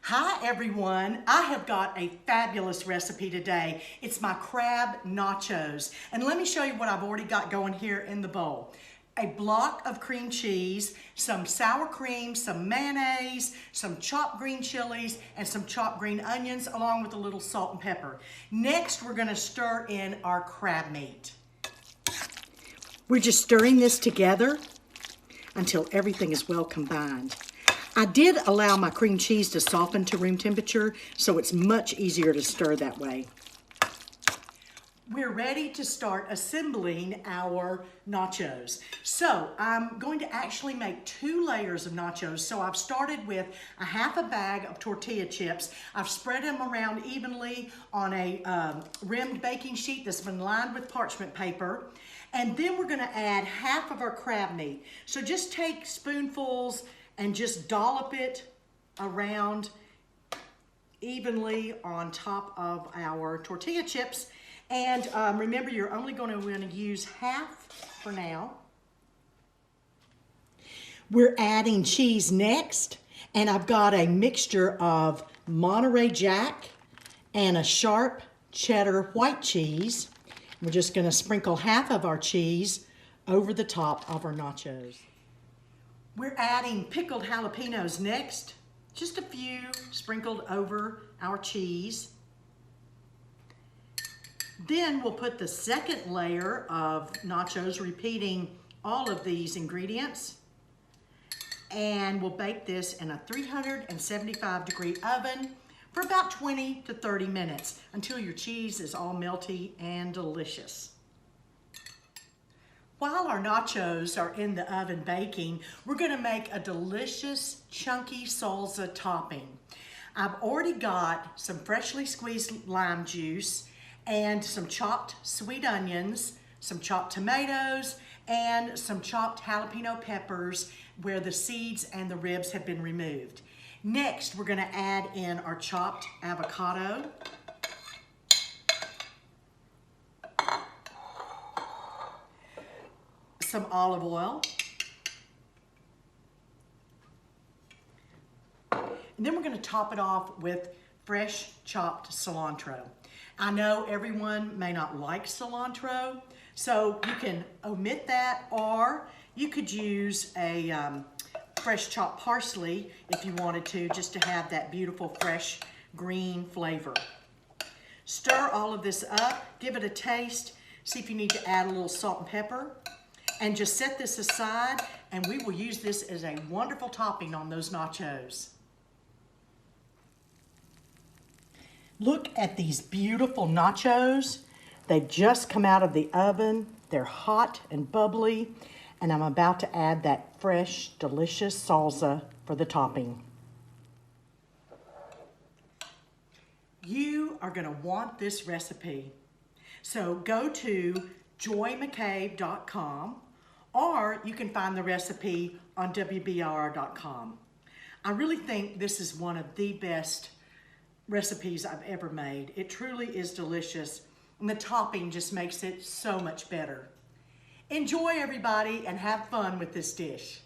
Hi everyone, I have got a fabulous recipe today. It's my crab nachos. And let me show you what I've already got going here in the bowl. A block of cream cheese, some sour cream, some mayonnaise, some chopped green chilies, and some chopped green onions, along with a little salt and pepper. Next, we're gonna stir in our crab meat. We're just stirring this together until everything is well combined. I did allow my cream cheese to soften to room temperature, so it's much easier to stir that way. We're ready to start assembling our nachos. So I'm going to actually make 2 layers of nachos. So I've started with a half a bag of tortilla chips. I've spread them around evenly on a rimmed baking sheet that's been lined with parchment paper. And then we're gonna add half of our crab meat. So just take spoonfuls and just dollop it around evenly on top of our tortilla chips. And remember, you're only going to use half for now. We're adding cheese next, and I've got a mixture of Monterey Jack and a sharp cheddar white cheese. We're just going to sprinkle half of our cheese over the top of our nachos. We're adding pickled jalapenos next, just a few sprinkled over our cheese. Then we'll put the second layer of nachos, repeating all of these ingredients. And we'll bake this in a 375-degree oven for about 20 to 30 minutes until your cheese is all melty and delicious. While our nachos are in the oven baking, we're gonna make a delicious chunky salsa topping. I've already got some freshly squeezed lime juice and some chopped sweet onions, some chopped tomatoes, and some chopped jalapeno peppers where the seeds and the ribs have been removed. Next, we're gonna add in our chopped avocado, some olive oil, and then we're going to top it off with fresh chopped cilantro. I know everyone may not like cilantro, so you can omit that, or you could use a fresh chopped parsley if you wanted to, just to have that beautiful fresh green flavor. Stir all of this up, give it a taste, see if you need to add a little salt and pepper. And just set this aside, and we will use this as a wonderful topping on those nachos. Look at these beautiful nachos. They've just come out of the oven. They're hot and bubbly, and I'm about to add that fresh, delicious salsa for the topping. You are gonna want this recipe. So go to joymccabe.com, or you can find the recipe on WBIR.com. I really think this is one of the best recipes I've ever made. It truly is delicious, and the topping just makes it so much better. Enjoy, everybody, and have fun with this dish.